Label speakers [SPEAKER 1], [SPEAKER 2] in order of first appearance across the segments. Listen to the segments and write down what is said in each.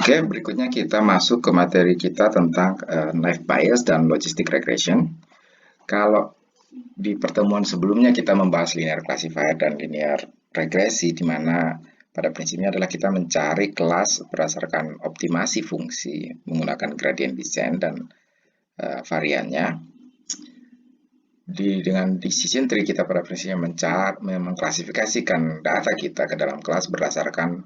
[SPEAKER 1] Oke, berikutnya kita masuk ke materi kita tentang naive Bayes dan Logistic Regression. Kalau di pertemuan sebelumnya kita membahas linear classifier dan linear regresi, di mana pada prinsipnya adalah kita mencari kelas berdasarkan optimasi fungsi menggunakan gradient descent dan variannya. Dengan decision tree kita pada prinsipnya mengklasifikasikan data kita ke dalam kelas berdasarkan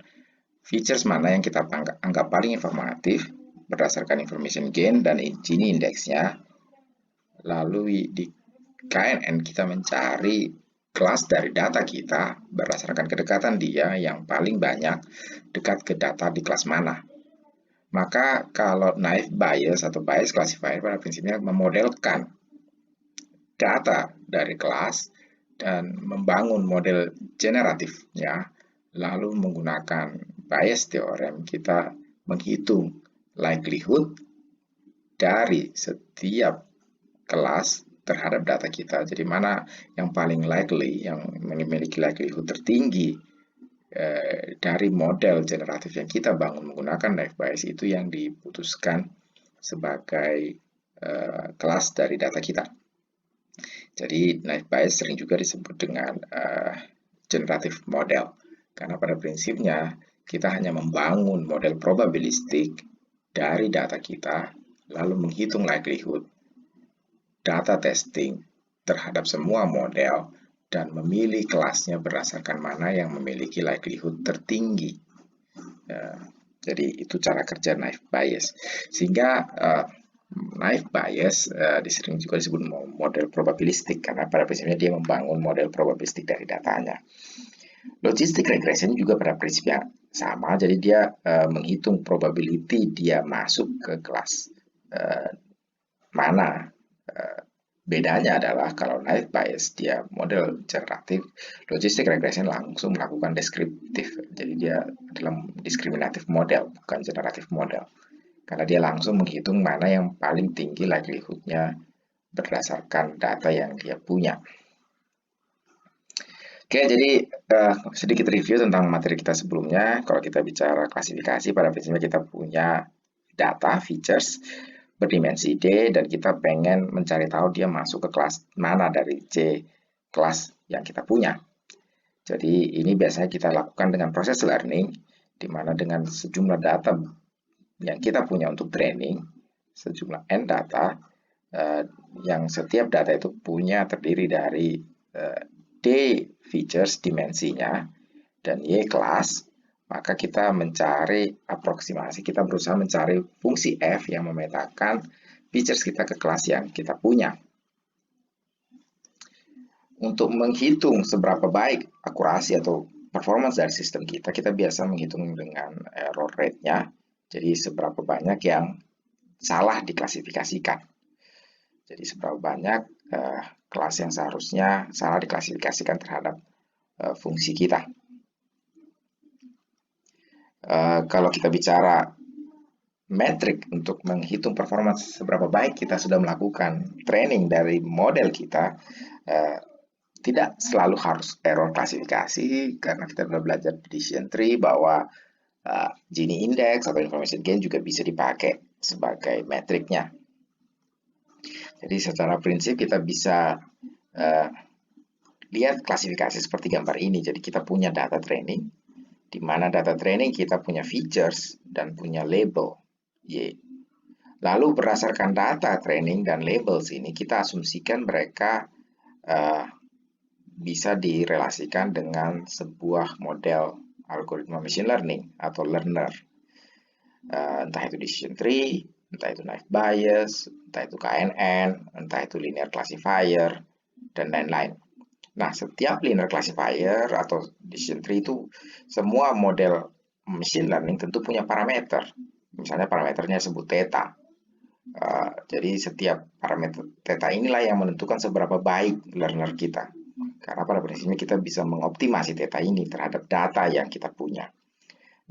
[SPEAKER 1] features mana yang kita anggap paling informatif berdasarkan information gain dan Gini indeksnya. Lalu di KNN kita mencari kelas dari data kita berdasarkan kedekatan dia yang paling banyak dekat ke data di kelas mana. Maka kalau naive Bayes atau Bayes classifier pada prinsipnya memodelkan data dari kelas dan membangun model generatifnya, lalu menggunakan Bayes theorem kita menghitung likelihood dari setiap kelas terhadap data kita. Jadi mana yang paling likely, yang memiliki likelihood tertinggi dari model generatif yang kita bangun menggunakan naive Bayes itu yang diputuskan sebagai kelas dari data kita. Jadi naive Bayes sering juga disebut dengan generative model, karena pada prinsipnya kita hanya membangun model probabilistik dari data kita, lalu menghitung likelihood data testing terhadap semua model dan memilih kelasnya berdasarkan mana yang memiliki likelihood tertinggi. Jadi itu cara kerja naive Bayes. Sehingga naive Bayes sering juga disebut model probabilistik karena pada prinsipnya dia membangun model probabilistik dari datanya. Logistic regression juga pada prinsipnya sama, jadi dia menghitung probability dia masuk ke kelas mana. Bedanya adalah kalau naive Bayes dia model generatif, logistic regression langsung melakukan deskriptif. Jadi dia dalam diskriminatif model, bukan generatif model. Karena dia langsung menghitung mana yang paling tinggi likelihood-nya berdasarkan data yang dia punya. Oke, jadi sedikit review tentang materi kita sebelumnya. Kalau kita bicara klasifikasi, pada prinsipnya kita punya data, features, berdimensi D, dan kita pengen mencari tahu dia masuk ke kelas mana dari C kelas yang kita punya. Jadi ini biasanya kita lakukan dengan proses learning, di mana dengan sejumlah data yang kita punya untuk training, sejumlah N data, yang setiap data itu punya terdiri dari D features dimensinya dan Y kelas, maka kita mencari aproksimasi, kita berusaha mencari fungsi F yang memetakan features kita ke kelas yang kita punya. Untuk menghitung seberapa baik akurasi atau performance dari sistem kita, kita biasa menghitung dengan error rate-nya, jadi seberapa banyak yang salah diklasifikasikan. Jadi seberapa banyak kelas yang seharusnya salah diklasifikasikan terhadap fungsi kita. Kalau kita bicara metrik untuk menghitung performance seberapa baik kita sudah melakukan training dari model kita, tidak selalu harus error klasifikasi, karena kita sudah belajar decision tree bahwa Gini index atau information gain juga bisa dipakai sebagai metriknya. Jadi secara prinsip kita bisa lihat klasifikasi seperti gambar ini. Jadi kita punya data training, di mana data training kita punya features dan punya label Y. Lalu berdasarkan data training dan labels ini kita asumsikan mereka bisa direlasikan dengan sebuah model algoritma machine learning atau learner. Entah itu decision tree, entah itu naive Bayes, entah itu KNN, entah itu linear classifier, dan lain-lain. Nah, setiap linear classifier atau decision tree itu semua model machine learning tentu punya parameter. Misalnya parameternya sebut theta. Jadi setiap parameter theta inilah yang menentukan seberapa baik learner kita. Karena pada prinsipnya kita bisa mengoptimasi theta ini terhadap data yang kita punya.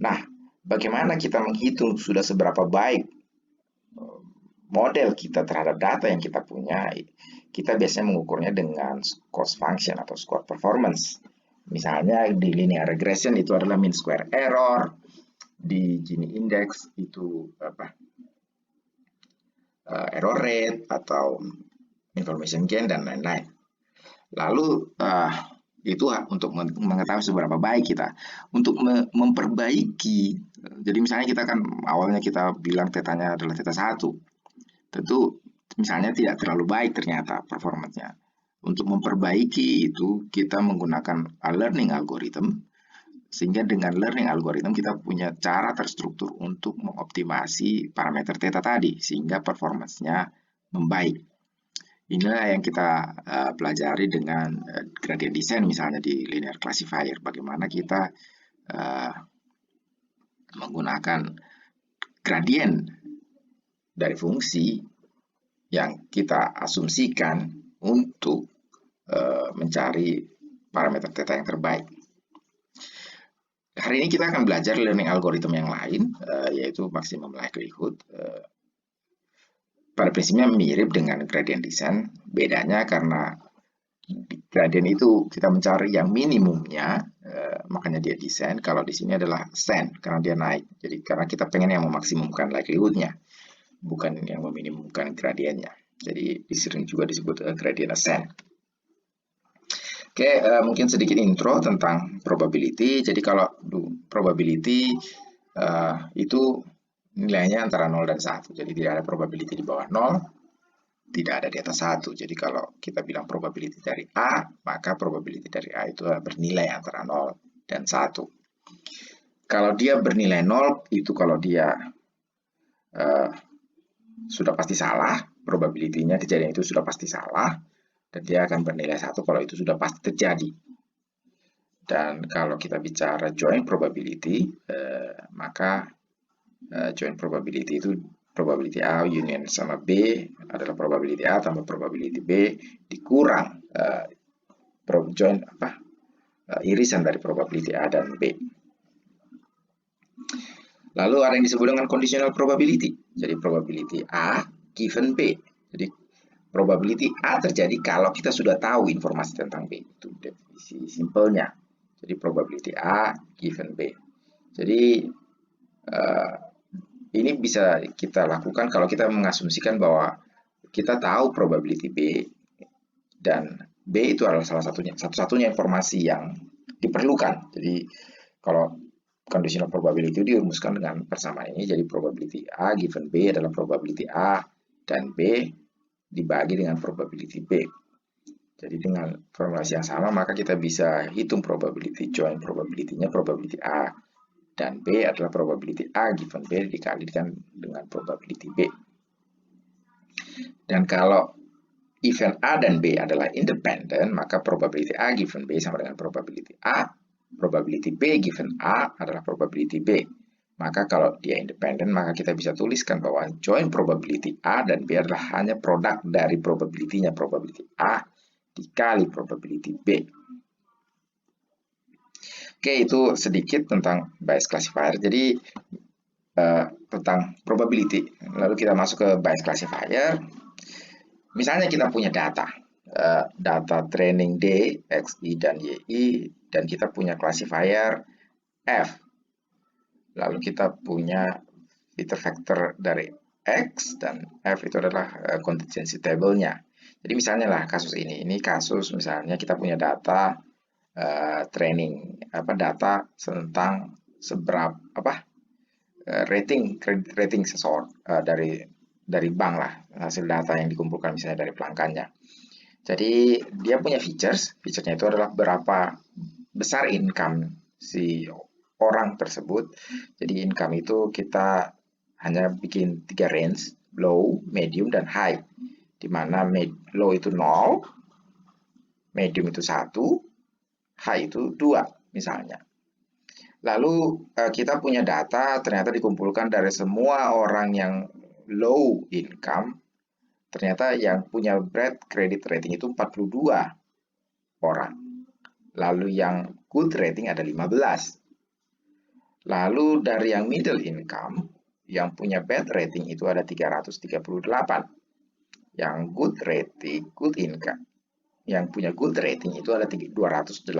[SPEAKER 1] Nah, bagaimana kita menghitung sudah seberapa baik model kita terhadap data yang kita punya? Kita biasanya mengukurnya dengan cost function atau square performance. Misalnya di linear regression itu adalah mean square error, di Gini Index itu error rate atau information gain dan lain-lain. Lalu itu untuk mengetahui seberapa baik kita untuk memperbaiki. Jadi misalnya kita kan awalnya kita bilang tetanya adalah theta 1. Tentu misalnya tidak terlalu baik ternyata performanya. Untuk memperbaiki itu kita menggunakan learning algorithm, sehingga dengan learning algorithm kita punya cara terstruktur untuk mengoptimasi parameter theta tadi sehingga performanya membaik. Inilah yang kita pelajari dengan gradient descent misalnya di linear classifier. Bagaimana kita menggunakan gradient dari fungsi yang kita asumsikan untuk mencari parameter theta yang terbaik. Hari ini kita akan belajar learning algorithm yang lain, yaitu maximum likelihood. Pada prinsipnya mirip dengan gradient descent, bedanya karena gradient itu kita mencari yang minimumnya, makanya dia descent. Kalau di sini adalah ascent karena dia naik. Jadi karena kita pengen yang memaksimumkan likelihoodnya, bukan yang meminimumkan gradiennya. Jadi sering juga disebut gradient ascent. Oke, mungkin sedikit intro tentang probability. Jadi kalau probability itu nilainya antara 0 dan 1. Jadi tidak ada probability di bawah 0, tidak ada di atas 1. Jadi kalau kita bilang probability dari A, maka probability dari A itu bernilai antara 0 dan 1. Kalau dia bernilai 0, itu kalau dia sudah pasti salah, probability-nya kejadian itu sudah pasti salah, dan dia akan bernilai 1 kalau itu sudah pasti terjadi. Dan kalau kita bicara joint probability, maka joint probability itu probability A union sama B adalah probability A tambah probability B dikurang joint irisan dari probability A dan B. Lalu ada yang disebut dengan conditional probability. Jadi probability A given B. Jadi probability A terjadi kalau kita sudah tahu informasi tentang B. Itu definisi simpelnya. Jadi probability A given B. Jadi ini bisa kita lakukan kalau kita mengasumsikan bahwa kita tahu probability B dan B itu adalah satu-satunya informasi yang diperlukan. Jadi kalau conditional probability itu dirumuskan dengan persamaan ini, jadi probability A given B adalah probability A dan B dibagi dengan probability B. Jadi dengan formulasi yang sama maka kita bisa hitung probability joint probability-nya probability A dan B adalah probability A given B dikalikan dengan probability B. Dan kalau event A dan B adalah independen, maka probability A given B sama dengan probability A, probability B given A adalah probability B. Maka kalau dia independen, maka kita bisa tuliskan bahwa joint probability A dan B adalah hanya produk dari probability-nya probability A dikali probability B. Oke, itu sedikit tentang bias classifier. Jadi tentang probability. Lalu kita masuk ke bias classifier. Misalnya kita punya data training D, XI, dan YI, dan kita punya classifier F. Lalu kita punya feature factor dari X, dan F itu adalah contingency table-nya. Jadi misalnya lah kasus ini kasus misalnya kita punya data training, data tentang seberapa rating seseorang dari bank lah, hasil data yang dikumpulkan misalnya dari pelanggannya. Jadi dia punya featuresnya itu adalah berapa besar income si orang tersebut. Jadi income itu kita hanya bikin 3 range, low, medium, dan high. Di mana low itu 0, medium itu 1, high itu 2 misalnya. Lalu kita punya data ternyata dikumpulkan dari semua orang yang low income, ternyata yang punya bad credit rating itu 42 orang. Lalu yang good rating ada 15. Lalu dari yang middle income, yang punya bad rating itu ada 338. Yang good rating, good income, yang punya good rating itu ada 287.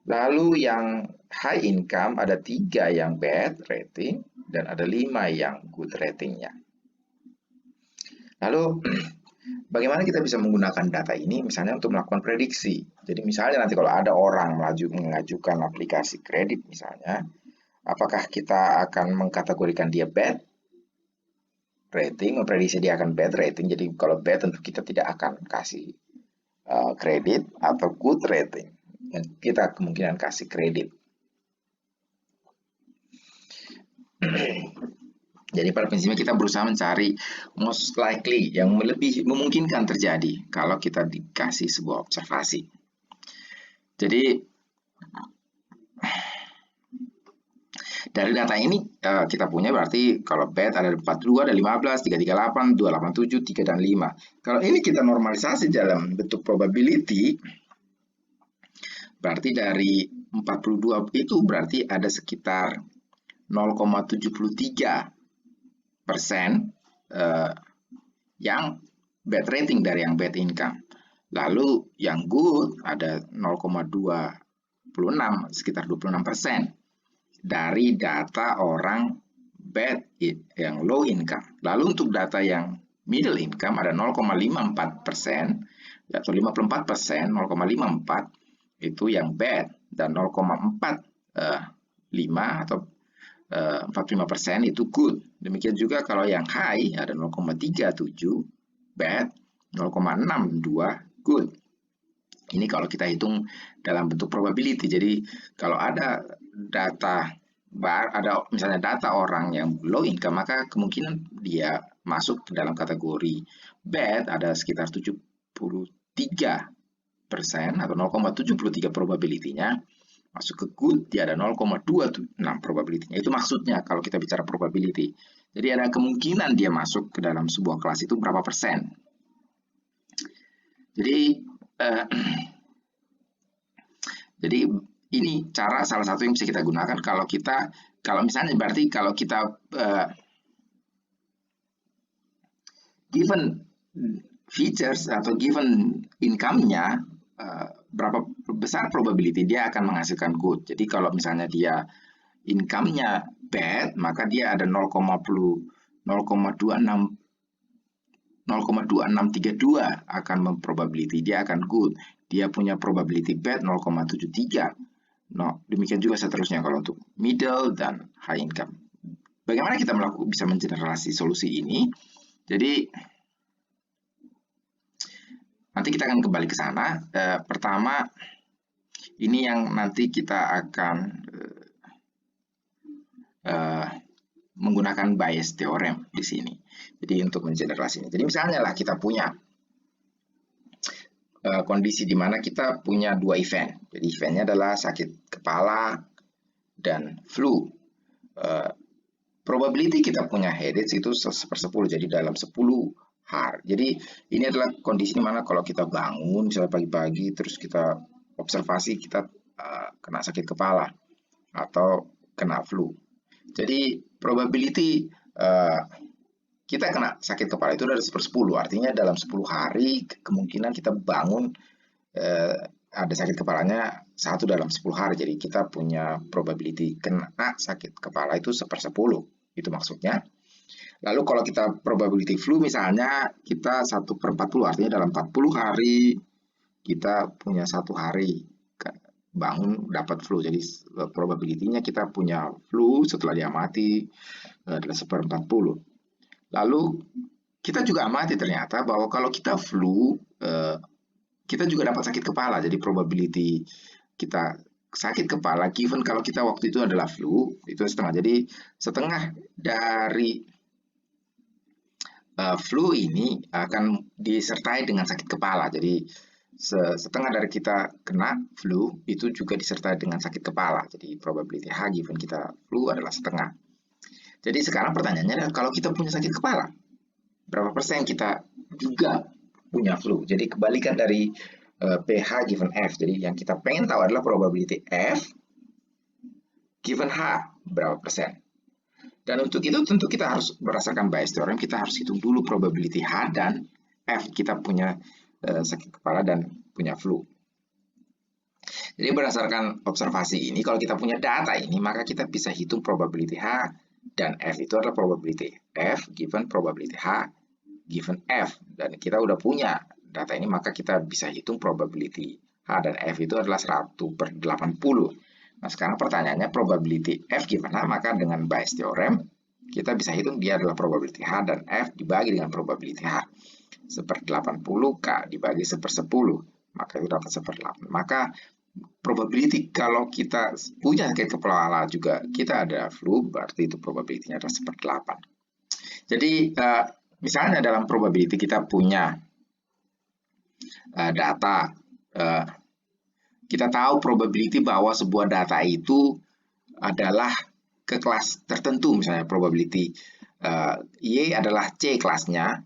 [SPEAKER 1] Lalu yang high income ada 3 yang bad rating dan ada 5 yang good ratingnya. Lalu bagaimana kita bisa menggunakan data ini misalnya untuk melakukan prediksi. Jadi misalnya nanti kalau ada orang mengajukan aplikasi kredit misalnya, apakah kita akan mengkategorikan dia bad rating, memprediksi dia akan bad rating. Jadi kalau bad tentu kita tidak akan kasih kredit, atau good rating yang kita kemungkinan kasih kredit. Jadi pada prinsipnya kita berusaha mencari most likely yang lebih memungkinkan terjadi kalau kita dikasih sebuah observasi. Jadi dari data ini kita punya berarti kalau bad ada 42, ada 15, 338, 287, 3 dan 5. Kalau ini kita normalisasi dalam bentuk probability, berarti dari 42 itu berarti ada sekitar 0,73% yang bad rating dari yang bad income. Lalu yang good ada 0,26, sekitar 26% dari data orang bad yang low income. Lalu untuk data yang middle income ada 0,54% atau 54%, 0,54 itu yang bad dan 0,45 atau 45% itu good. Demikian juga kalau yang high ada 0,37 bad, 0,62 good. Ini kalau kita hitung dalam bentuk probability. Jadi kalau ada data, ada misalnya data orang yang low income, maka kemungkinan dia masuk ke dalam kategori bad ada sekitar 73% atau 0,73 probability-nya. Masuk ke good dia ada 0,26 probability-nya. Itu maksudnya kalau kita bicara probability. Jadi ada kemungkinan dia masuk ke dalam sebuah kelas itu berapa persen. Jadi ini salah satu yang bisa kita gunakan kalau misalnya berarti kalau kita given features atau given income-nya berapa besar probability dia akan menghasilkan good. Jadi kalau misalnya dia income-nya bad, maka dia ada 0,2632 akan probability dia akan good. Dia punya probability bad 0,73. Demikian juga seterusnya kalau untuk middle dan high income. Bagaimana kita bisa mengeneralisasi solusi ini? Jadi nanti kita akan kembali ke sana. Pertama, ini yang nanti kita akan menggunakan Bayes theorem di sini. Jadi untuk mengeneralisasi ini. Jadi misalnya lah kita punya kondisi di mana kita punya 2 event. Jadi eventnya adalah sakit kepala dan flu. Probability kita punya headache itu 1/10. Jadi dalam 10 hari. Jadi ini adalah kondisi di mana kalau kita bangun misalnya pagi-pagi terus kita observasi kita kena sakit kepala atau kena flu. Jadi probability kita kena sakit kepala itu dari 1/10, artinya dalam 10 hari kemungkinan kita bangun ada sakit kepalanya 1 dalam 10 hari. Jadi kita punya probability kena sakit kepala itu 1/10, itu maksudnya. Lalu kalau kita probability flu misalnya kita 1/40, artinya dalam 40 hari kita punya 1 hari bangun dapat flu. Jadi probability-nya kita punya flu setelah diamati adalah 1/40. Lalu kita juga amati ternyata bahwa kalau kita flu, kita juga dapat sakit kepala. Jadi probability kita sakit kepala, given kalau kita waktu itu adalah flu, itu setengah. Jadi setengah dari flu ini akan disertai dengan sakit kepala. Jadi setengah dari kita kena flu itu juga disertai dengan sakit kepala. Jadi probability H given kita flu adalah setengah. Jadi sekarang pertanyaannya adalah kalau kita punya sakit kepala, berapa persen kita juga punya flu? Jadi kebalikan dari PH given F. Jadi yang kita pengen tahu adalah probability F given H, berapa persen? Dan untuk itu tentu kita harus berdasarkan Bayes theorem, kita harus hitung dulu probability H dan F. Kita punya sakit kepala dan punya flu. Jadi berdasarkan observasi ini, kalau kita punya data ini, maka kita bisa hitung probability H dan F itu adalah probability F given probability H given F. Dan kita udah punya data ini, maka kita bisa hitung probability H dan F itu adalah 1/80. Nah, sekarang pertanyaannya probability F given H, maka dengan Bayes theorem, kita bisa hitung dia adalah probability H dan F dibagi dengan probability H. 1/80 K dibagi 1/10, maka itu dapat 1/8. Maka probability kalau kita punya sakit kepala juga kita ada flu, berarti itu probability-nya adalah 1/8. Jadi misalnya dalam probability kita punya data, kita tahu probability bahwa sebuah data itu adalah ke kelas tertentu, misalnya probability Y adalah C kelasnya,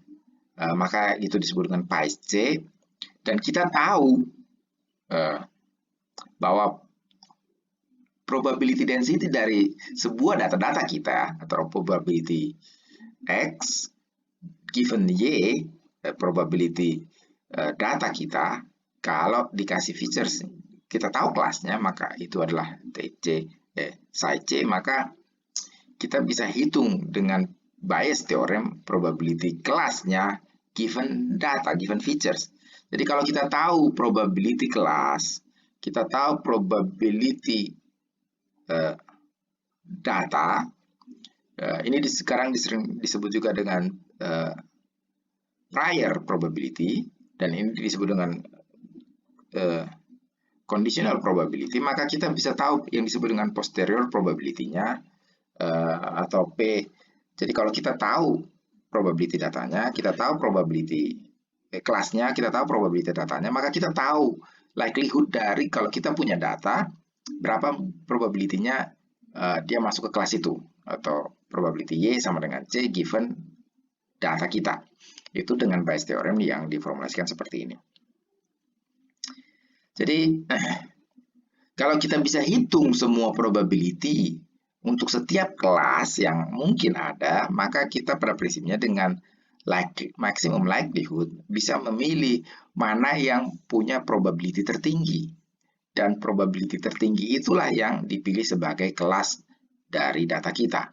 [SPEAKER 1] maka itu disebut dengan Bayes C, dan kita tahu bahwa probability density dari sebuah data-data kita atau probability X given Y, probability data kita, kalau dikasih features kita tahu kelasnya, maka itu adalah TC psi C, maka kita bisa hitung dengan Bayes theorem probability kelasnya given data, given features. Jadi kalau kita tahu probability kelas, kita tahu probability data, ini sekarang disebut juga dengan prior probability, dan ini disebut dengan conditional probability, maka kita bisa tahu yang disebut dengan posterior probability-nya atau P. Jadi kalau kita tahu probability datanya, kita tahu probability kelasnya, kita tahu probability datanya, maka kita tahu likelihood dari kalau kita punya data, berapa probability-nya dia masuk ke kelas itu, atau probability Y sama dengan C given data kita. Itu dengan Bayes theorem yang diformulasikan seperti ini. Jadi kalau kita bisa hitung semua probability untuk setiap kelas yang mungkin ada, maka kita pada prinsipnya dengan maximum likelihood bisa memilih mana yang punya probability tertinggi. Dan probability tertinggi itulah yang dipilih sebagai kelas dari data kita.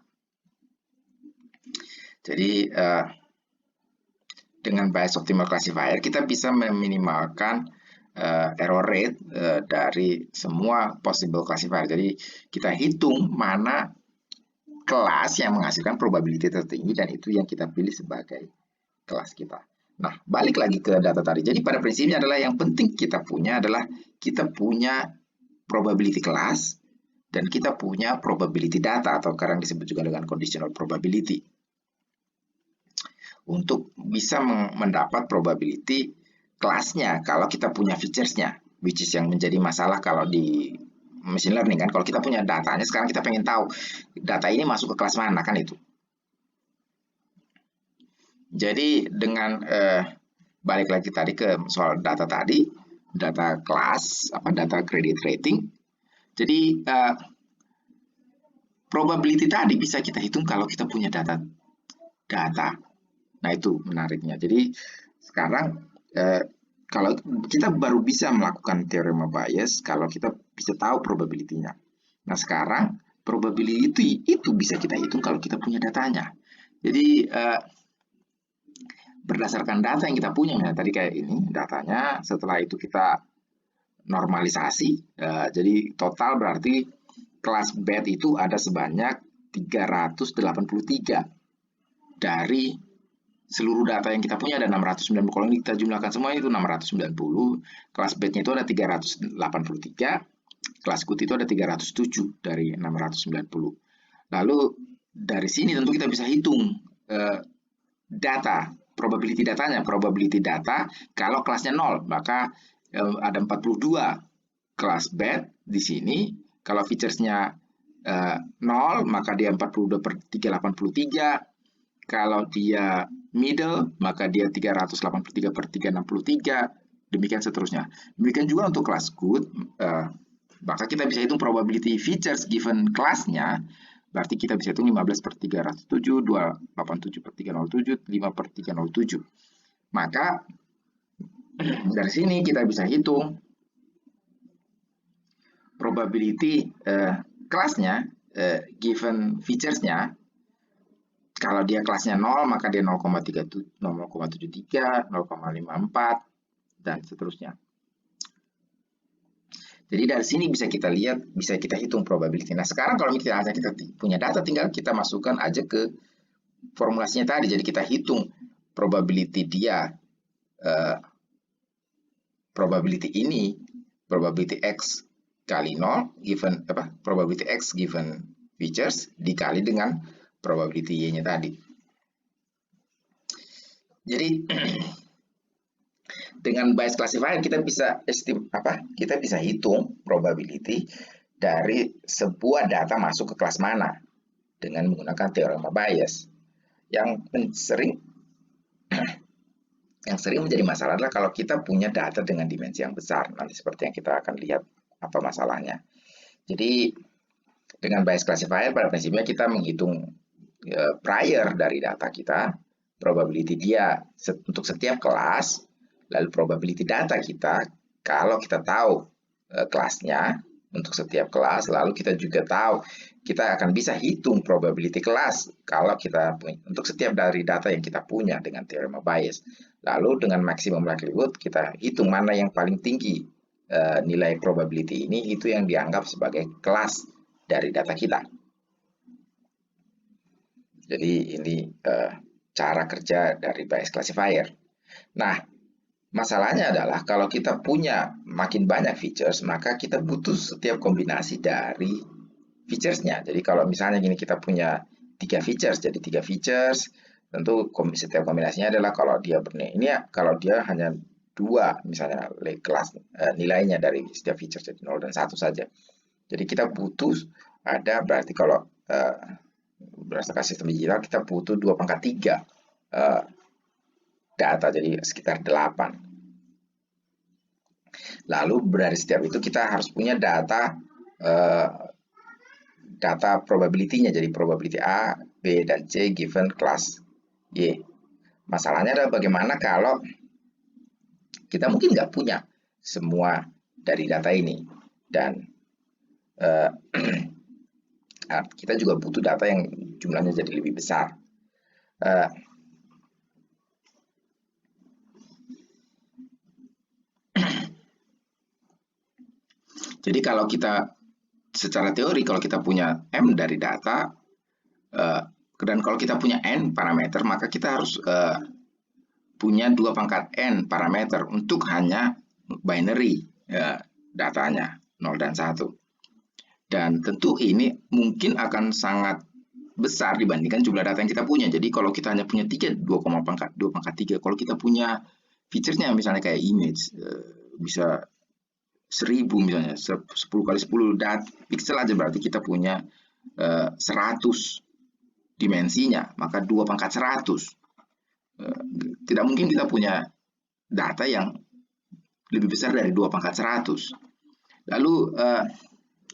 [SPEAKER 1] Jadi dengan Bayes optimal classifier kita bisa meminimalkan error rate dari semua possible classifier. Jadi kita hitung mana kelas yang menghasilkan probability tertinggi, dan itu yang kita pilih sebagai kelas kita. Nah, balik lagi ke data tadi. Jadi pada prinsipnya adalah yang penting kita punya adalah kita punya probability kelas dan kita punya probability data, atau sekarang disebut juga dengan conditional probability, untuk bisa mendapat probability kelasnya kalau kita punya features-nya, which is yang menjadi masalah kalau di machine learning kan. Kalau kita punya datanya, sekarang kita pengen tahu data ini masuk ke kelas mana kan itu. Jadi dengan balik lagi tadi ke soal data tadi, data kelas, data credit rating. Jadi probability tadi bisa kita hitung kalau kita punya data. Nah itu menariknya. Jadi sekarang kalau kita baru bisa melakukan teorema Bayes kalau kita bisa tahu probability-nya. Nah sekarang probability itu bisa kita hitung kalau kita punya datanya. Jadi berdasarkan data yang kita punya, tadi kayak ini datanya, setelah itu kita normalisasi, jadi total berarti kelas bad itu ada sebanyak 383 dari seluruh data yang kita punya ada 690. Kalau kita jumlahkan semua itu 690. Kelas bad-nya itu ada 383, kelas good itu ada 307 dari 690. Lalu dari sini tentu kita bisa hitung data, probability datanya. Probability data kalau kelasnya 0, maka ada 42 kelas bad di sini. Kalau features-nya 0, maka dia 42/383. Kalau dia middle, maka dia 383/363, demikian seterusnya. Demikian juga untuk kelas good, maka kita bisa hitung probability features given kelasnya, berarti kita bisa hitung 15/307, 287/307, 5/307. Maka dari sini kita bisa hitung probability kelasnya, given features-nya, kalau dia kelasnya 0, maka dia 0,73, 0,54, dan seterusnya. Jadi dari sini bisa kita lihat, bisa kita hitung probability. Nah, sekarang kalau kita punya data, tinggal kita masukkan aja ke formulasinya tadi. Jadi kita hitung probability dia, probability ini, probability X kali 0, given probability X given features, dikali dengan probability Y-nya tadi. Jadi dengan Bayes classifier kita bisa hitung probability dari sebuah data masuk ke kelas mana dengan menggunakan teorema Bayes. Yang sering menjadi masalah adalah kalau kita punya data dengan dimensi yang besar. Nanti seperti yang kita akan lihat apa masalahnya. Jadi dengan Bayes classifier pada prinsipnya kita menghitung prior dari data kita, probability dia untuk setiap kelas, lalu probability data kita, kalau kita tahu kelasnya untuk setiap kelas, lalu kita juga tahu, kita akan bisa hitung probability kelas kalau kita untuk setiap dari data yang kita punya dengan teorema Bayes. Lalu dengan maximum likelihood kita hitung mana yang paling tinggi nilai probability ini, itu yang dianggap sebagai kelas dari data kita. Jadi ini cara kerja dari Bayes classifier. Nah, masalahnya adalah kalau kita punya makin banyak features, maka kita butuh setiap kombinasi dari features-nya. Jadi kalau misalnya gini, kita punya 3 features, jadi 3 features, tentu setiap kombinasinya adalah kalau dia kalau dia hanya 2 misalnya kelas nilainya dari setiap features, jadi 0 dan 1 saja. Jadi kita butuh ada, berarti kalau berdasarkan sistem digital kita butuh 2/3 data, jadi sekitar 8. Lalu dari setiap itu kita harus punya data probability-nya, jadi probability A, B, dan C given kelas Y. Masalahnya adalah bagaimana kalau kita mungkin nggak punya semua dari data ini, dan kita juga butuh data yang jumlahnya jadi lebih besar. Jadi kalau kita secara teori, kalau kita punya M dari data, dan kalau kita punya N parameter, maka kita harus punya 2/n parameter untuk hanya binary datanya 0 dan 1. Dan tentu ini mungkin akan sangat besar dibandingkan jumlah data yang kita punya. Jadi kalau kita hanya punya 2/3, kalau kita punya feature-nya misalnya kayak image, bisa 1000 misalnya, 10 kali 10 pixel aja, berarti kita punya 100 dimensinya, maka 2/100. Tidak mungkin kita punya data yang lebih besar dari 2/100. Lalu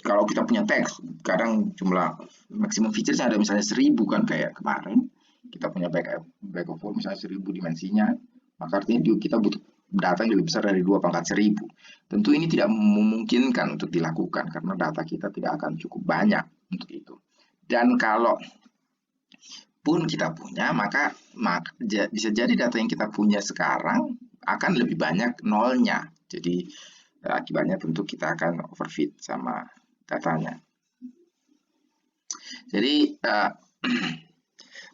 [SPEAKER 1] kalau kita punya teks, kadang jumlah maksimum features ada misalnya 1000 kan, kayak kemarin kita punya back of all misalnya 1000 dimensinya, maka artinya kita butuh data yang lebih besar dari 2/1000. Tentu ini tidak memungkinkan untuk dilakukan karena data kita tidak akan cukup banyak untuk itu. Dan kalau pun kita punya, maka bisa jadi data yang kita punya sekarang akan lebih banyak nolnya. Jadi akibatnya tentu kita akan overfit sama datanya. Jadi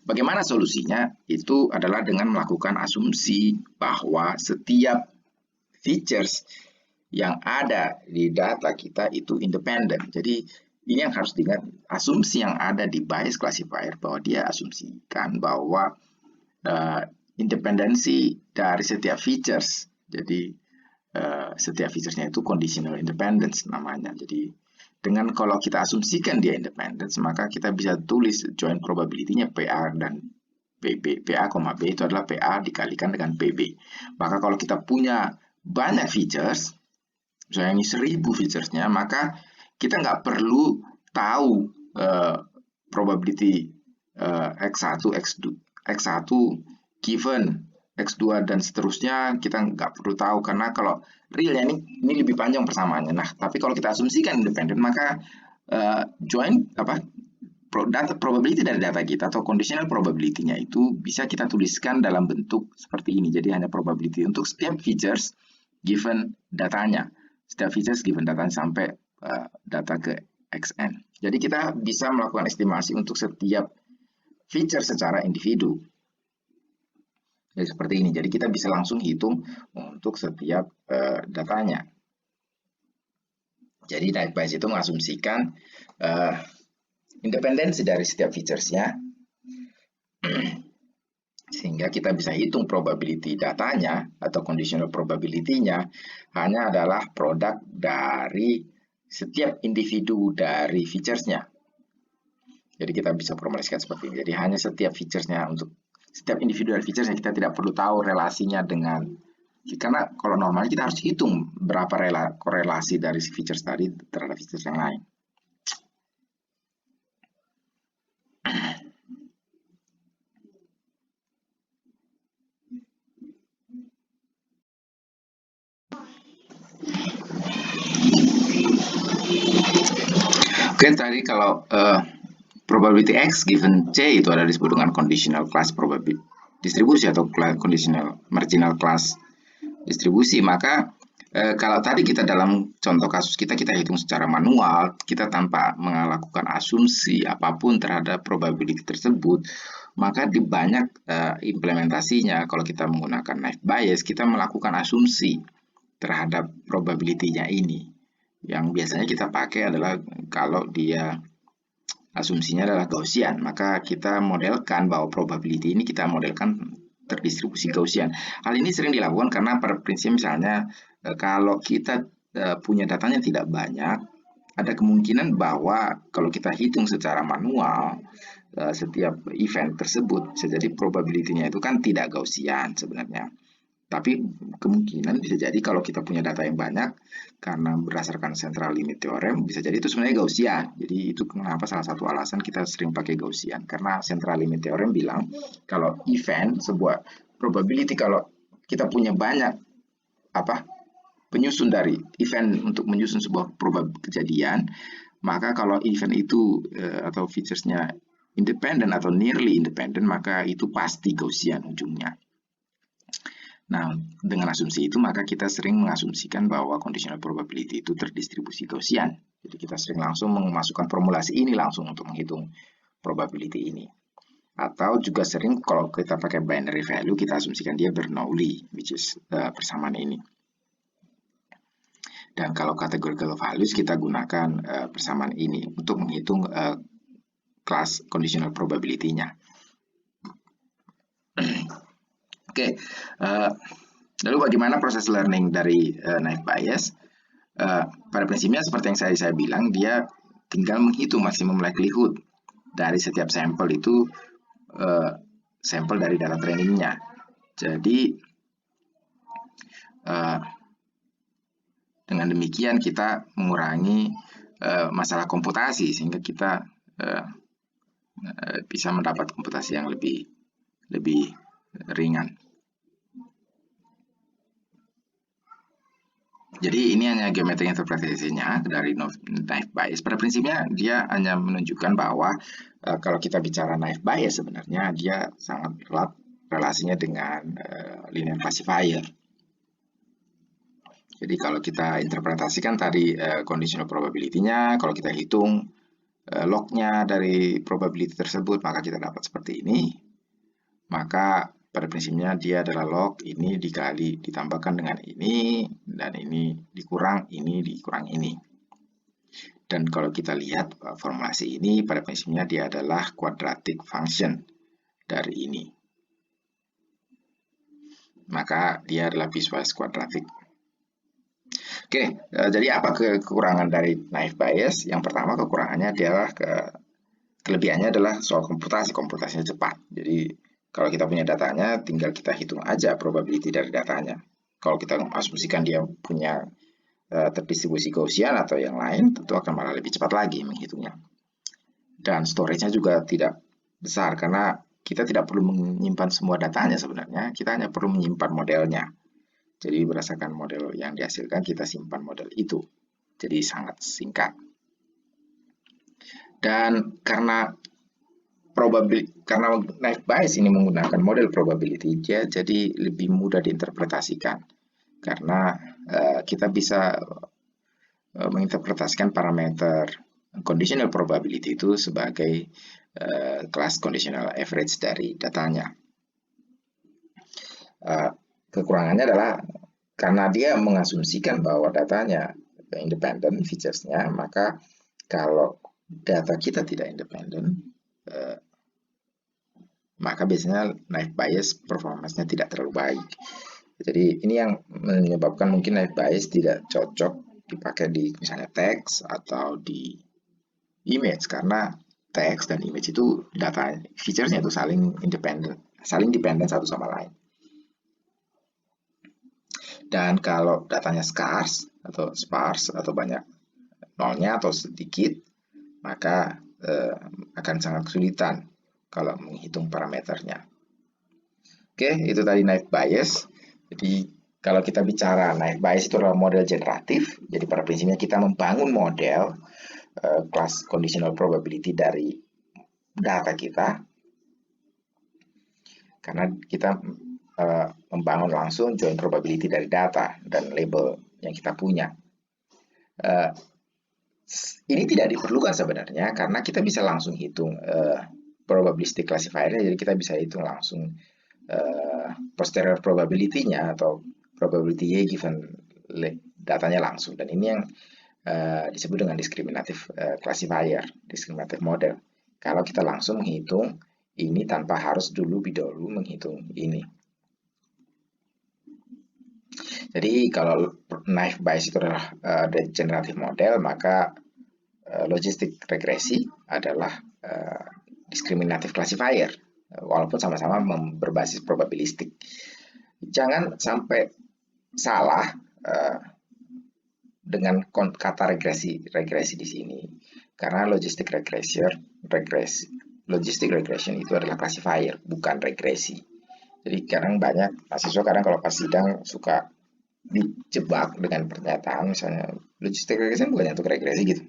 [SPEAKER 1] bagaimana solusinya? Itu adalah dengan melakukan asumsi bahwa setiap features yang ada di data kita itu independen. Jadi ini yang harus diingat, asumsi yang ada di Bayes classifier, bahwa dia asumsikan bahwa independensi dari setiap features. Jadi setiap featuresnya itu conditional independence namanya. Jadi dengan kalau kita asumsikan dia independence, maka kita bisa tulis joint probability-nya PA dan PB. PA, B itu adalah PA dikalikan dengan PB. Maka kalau kita punya banyak features, misalnya ini 1000 features-nya, maka kita nggak perlu tahu probability X1 given X2 dan seterusnya kita nggak perlu tahu, karena kalau realnya ini lebih panjang persamaannya. Nah, tapi kalau kita asumsikan independen, maka join data probability dari data kita atau conditional probability-nya itu bisa kita tuliskan dalam bentuk seperti ini. Jadi hanya probability untuk setiap features given datanya. Setiap features given datanya sampai data ke xn. Jadi kita bisa melakukan estimasi untuk setiap feature secara individu. Jadi seperti ini. Jadi kita bisa langsung hitung untuk setiap datanya. Jadi naive Bayes itu mengasumsikan independensi dari setiap features-nya, sehingga kita bisa hitung probability datanya atau conditional probability-nya hanya adalah produk dari setiap individu dari features-nya. Jadi kita bisa formulasikan seperti ini. Jadi hanya setiap features-nya, untuk setiap individu dari features-nya kita tidak perlu tahu relasinya dengan, karena kalau normalnya kita harus hitung berapa korelasi dari features tadi terhadap features yang lain. Oke, tadi kalau probability X given C itu adalah disebut dengan conditional class probability distribusi atau conditional marginal class distribusi, maka kalau tadi kita dalam contoh kasus kita hitung secara manual, kita tanpa melakukan asumsi apapun terhadap probability tersebut, maka di banyak implementasinya kalau kita menggunakan naive Bayes, kita melakukan asumsi terhadap probability-nya ini. Yang biasanya kita pakai adalah kalau dia asumsinya adalah Gaussian, maka kita modelkan bahwa probability ini kita modelkan terdistribusi Gaussian. Hal ini sering dilakukan karena pada prinsip misalnya kalau kita punya datanya tidak banyak, ada kemungkinan bahwa kalau kita hitung secara manual setiap event tersebut bisa jadi probability-nya itu kan tidak Gaussian sebenarnya. Tapi kemungkinan bisa jadi kalau kita punya data yang banyak, karena berdasarkan central limit theorem, bisa jadi itu sebenarnya Gaussian. Jadi itu kenapa salah satu alasan kita sering pakai Gaussian. Karena central limit theorem bilang kalau event, sebuah probability, kalau kita punya banyak penyusun dari event untuk menyusun sebuah kejadian, maka kalau event itu atau features-nya independent atau nearly independent, maka itu pasti Gaussian ujungnya. Nah, dengan asumsi itu maka kita sering mengasumsikan bahwa conditional probability itu terdistribusi Gaussian. Jadi kita sering langsung memasukkan formulasi ini langsung untuk menghitung probability ini. Atau juga sering kalau kita pakai binary value, kita asumsikan dia Bernoulli, which is persamaan ini. Dan kalau categorical values kita gunakan persamaan ini untuk menghitung kelas conditional probability-nya. Oke, lalu bagaimana proses learning dari naive Bayes? Pada prinsipnya seperti yang saya bilang, dia tinggal menghitung maksimum likelihood dari setiap sampel itu, sampel dari data trainingnya. Jadi dengan demikian kita mengurangi masalah komputasi, sehingga kita bisa mendapat komputasi yang lebih ringan. Jadi ini hanya geometri interpretasinya dari naive Bayes. Pada prinsipnya dia hanya menunjukkan bahwa kalau kita bicara naive Bayes, sebenarnya dia sangat erat relasinya dengan linear classifier. Jadi kalau kita interpretasikan tadi conditional probability-nya, kalau kita hitung log-nya dari probability tersebut, maka kita dapat seperti ini. Maka pada prinsipnya dia adalah log ini dikali ditambahkan dengan ini, dan ini dikurang ini. Dan kalau kita lihat formulasi ini, pada prinsipnya dia adalah quadratic function dari ini. Maka dia adalah piecewise quadratic. Oke, jadi apa kekurangan dari naive Bayes? Yang pertama, kekurangannya adalah kelebihannya adalah soal komputasinya cepat. Jadi kalau kita punya datanya, tinggal kita hitung aja probability dari datanya. Kalau kita asumsikan dia punya terdistribusi Gaussian atau yang lain, tentu akan malah lebih cepat lagi menghitungnya. Dan storage-nya juga tidak besar, karena kita tidak perlu menyimpan semua datanya sebenarnya, kita hanya perlu menyimpan modelnya. Jadi berdasarkan model yang dihasilkan, kita simpan model itu. Jadi sangat singkat. Dan karena naive Bayes ini menggunakan model probability, jadi lebih mudah diinterpretasikan. Karena kita bisa menginterpretasikan parameter conditional probability itu sebagai kelas conditional average dari datanya. Kekurangannya adalah karena dia mengasumsikan bahwa datanya independen features-nya, maka kalau data kita tidak independen, maka biasanya naive Bayes performance-nya tidak terlalu baik. Jadi ini yang menyebabkan mungkin naive Bayes tidak cocok dipakai di misalnya teks atau di image, karena teks dan image itu data feature-nya itu saling dependen satu sama lain. Dan kalau datanya sparse atau banyak nolnya atau sedikit, maka akan sangat kesulitan kalau menghitung parameternya. Oke, itu tadi naive Bayes. Jadi kalau kita bicara naive Bayes itu adalah model generatif. Jadi pada prinsipnya kita membangun model class conditional probability dari data kita. Karena kita membangun langsung joint probability dari data dan label yang kita punya. Ini tidak diperlukan sebenarnya karena kita bisa langsung hitung probabilistic classifier-nya, jadi kita bisa hitung langsung posterior probability-nya atau probability Y given datanya langsung, dan ini yang disebut dengan discriminative classifier, discriminative model. Kalau kita langsung menghitung ini tanpa harus lebih dahulu menghitung ini. Jadi kalau naive Bayes itu adalah generative model, maka logistic regresi adalah discriminative classifier, walaupun sama-sama berbasis probabilistik. Jangan sampai salah dengan kata regresi di sini, karena logistic regression itu adalah classifier, bukan regresi. Jadi kadang banyak mahasiswa kalau pas sidang suka dijebak dengan pernyataan misalnya logistic regression bukannya untuk regresi gitu,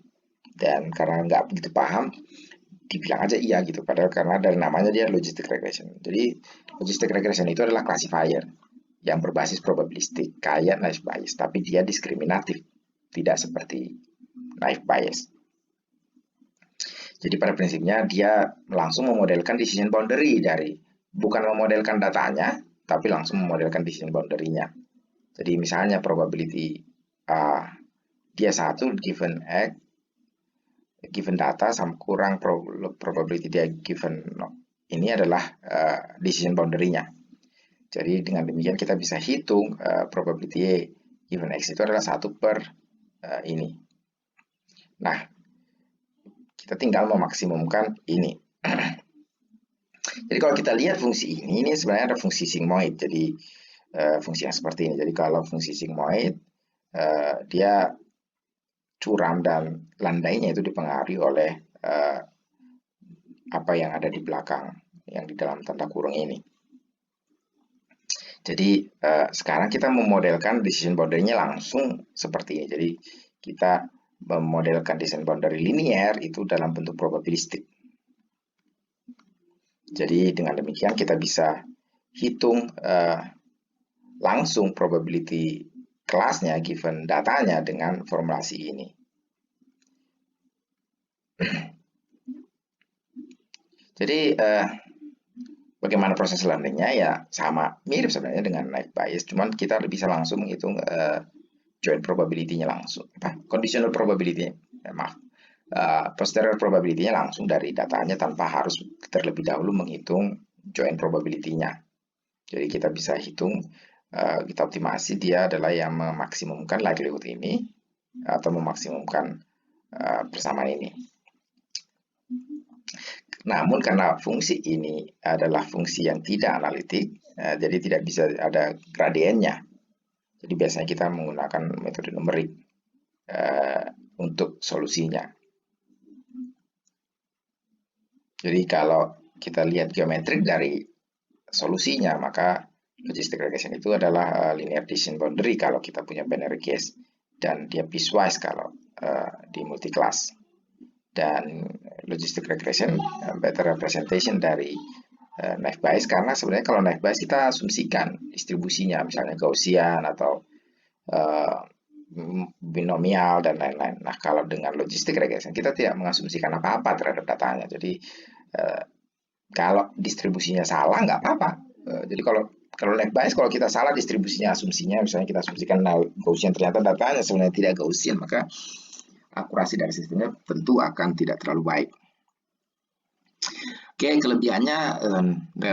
[SPEAKER 1] dan karena nggak begitu paham dibilang aja iya gitu, padahal karena dari namanya dia logistic regression. Jadi logistic regression itu adalah classifier yang berbasis probabilistik kayak naive Bayes, tapi dia diskriminatif, tidak seperti naive Bayes. Jadi pada prinsipnya dia langsung memodelkan decision boundary bukan memodelkan datanya, tapi langsung memodelkan decision boundary-nya. Jadi misalnya probability dia 1 given X, given data sama kurang probability dia given ini adalah decision boundary-nya. Jadi dengan demikian kita bisa hitung probability Y given X itu adalah 1 per ini. Nah, kita tinggal memaksimumkan ini. Jadi kalau kita lihat fungsi ini sebenarnya ada fungsi sigmoid. Jadi fungsi yang seperti ini. Jadi kalau fungsi sigmoid, dia curam dan landainya itu dipengaruhi oleh apa yang ada di belakang, yang di dalam tanda kurung ini. Jadi sekarang kita memodelkan decision boundary-nya langsung seperti ini. Jadi kita memodelkan decision boundary linear itu dalam bentuk probabilistik. Jadi dengan demikian kita bisa hitung langsung probability kelasnya given datanya dengan formulasi ini. Jadi bagaimana proses learningnya ya sama mirip sebenarnya dengan naive Bayes, cuman kita bisa langsung menghitung joint probability-nya langsung, conditional probability, posterior probability-nya langsung dari datanya tanpa harus terlebih dahulu menghitung joint probability-nya. Jadi kita bisa hitung, kita optimasi dia adalah yang memaksimumkan likelihood ini atau memaksimumkan persamaan ini. Namun karena fungsi ini adalah fungsi yang tidak analitik, jadi tidak bisa ada gradiennya. Jadi biasanya kita menggunakan metode numerik untuk solusinya. Jadi kalau kita lihat geometrik dari solusinya, maka logistic regression itu adalah linear decision boundary kalau kita punya binary case, dan dia piecewise kalau di multi-class. Dan logistic regression better representation dari naive Bayes, karena sebenarnya kalau naive Bayes kita asumsikan distribusinya, misalnya Gaussian atau binomial dan lain-lain. Nah, kalau dengan logistic regression kita tidak mengasumsikan apa-apa terhadap datanya. Jadi kalau distribusinya salah nggak apa-apa. Jadi kalau naive Bayes, kalau kita salah distribusinya, asumsinya, misalnya kita asumsikan Gaussian, ternyata datanya sebenarnya tidak Gaussian, maka akurasi dari sistemnya tentu akan tidak terlalu baik. Oke, kelebihannya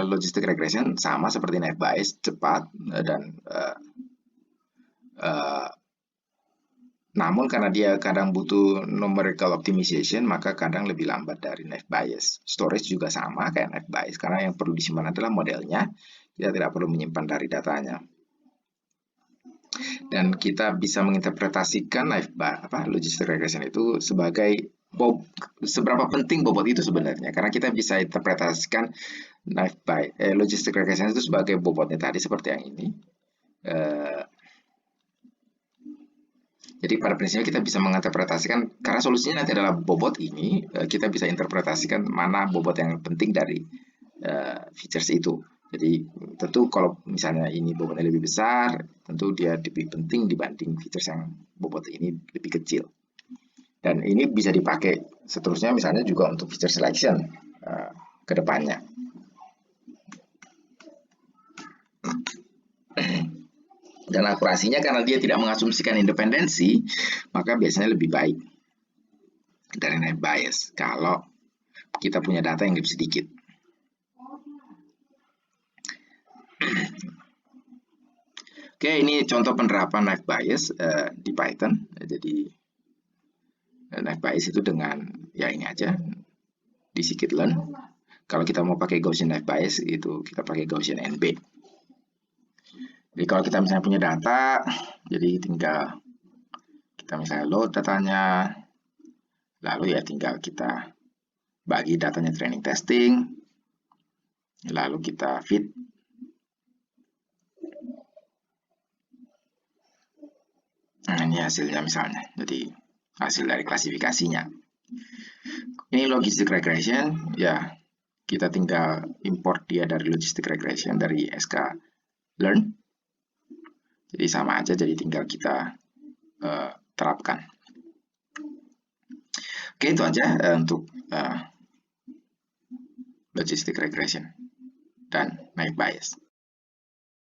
[SPEAKER 1] logistic regression sama seperti naive Bayes, cepat dan namun karena dia kadang butuh numerical optimization, maka kadang lebih lambat dari naive Bayes. Storage juga sama kayak naive Bayes, karena yang perlu disimpan adalah modelnya, kita tidak perlu menyimpan dari datanya. Dan kita bisa menginterpretasikan logistic regression itu sebagai seberapa penting bobot itu sebenarnya, karena kita bisa interpretasikan logistic regression itu sebagai bobotnya tadi seperti yang ini. Jadi pada prinsipnya kita bisa menginterpretasikan, karena solusinya nanti adalah bobot ini, kita bisa interpretasikan mana bobot yang penting dari features itu. Jadi tentu kalau misalnya ini bobotnya lebih besar, tentu dia lebih penting dibanding features yang bobot ini lebih kecil. Dan ini bisa dipakai seterusnya, misalnya juga untuk feature selection ke depannya. Dan akurasinya karena dia tidak mengasumsikan independensi, maka biasanya lebih baik dari naive Bayes kalau kita punya data yang lebih sedikit. Oke, ini contoh penerapan naive Bayes di Python. Jadi naive Bayes itu dengan ya ini aja di scikit-learn. Kalau kita mau pakai Gaussian naive Bayes, itu kita pakai Gaussian NB. Jadi kalau kita misalnya punya data, jadi tinggal kita misalnya load datanya, lalu ya tinggal kita bagi datanya training testing, lalu kita fit. Nah, ini hasilnya misalnya, jadi hasil dari klasifikasinya. Ini logistic regression, ya kita tinggal import dia dari logistic regression dari sklearn. Jadi sama aja, jadi tinggal kita terapkan. Oke, itu aja untuk logistic regression dan naive Bayes.